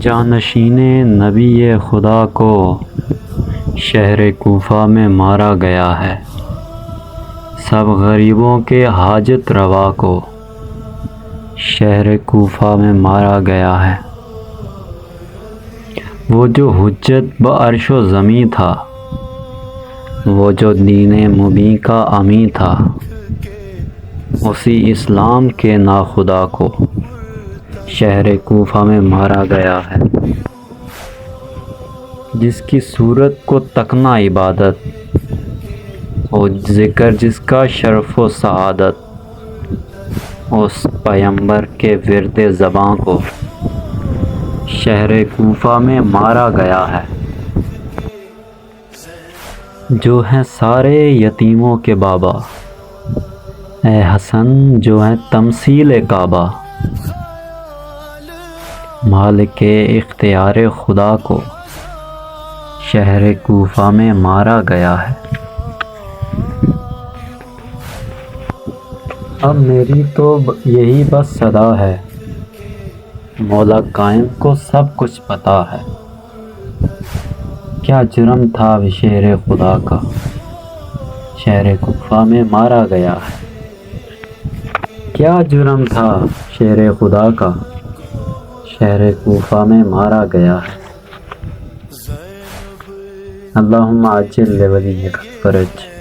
جانشین نبی خدا کو شہر کوفہ میں مارا گیا ہے، سب غریبوں کے حاجت روا کو شہر کوفہ میں مارا گیا ہے۔ وہ جو حجت بعرش و زمیں تھا، وہ جو دین مبین کا امی تھا، اسی اسلام کے ناخدا کو شہر کوفہ میں مارا گیا ہے۔ جس کی صورت کو تکنا عبادت اور ذکر جس کا شرف و سعادت، اس پیمبر کے ورد زباں کو شہر کوفہ میں مارا گیا ہے۔ جو ہیں سارے یتیموں کے بابا، اے حسن جو ہیں تمثیل کعبہ، مالک اختیار خدا کو شہر کوفہ میں مارا گیا ہے۔ اب میری تو یہی بس صدا ہے، مولا قائم کو سب کچھ پتا ہے۔ کیا جرم تھا شہر خدا کا، شہر کوفہ میں مارا گیا ہے۔ کیا جرم تھا شہر خدا کا، شہر کوفہ میں مارا گیا ہے۔ اللہم عجل لولیک الفرج۔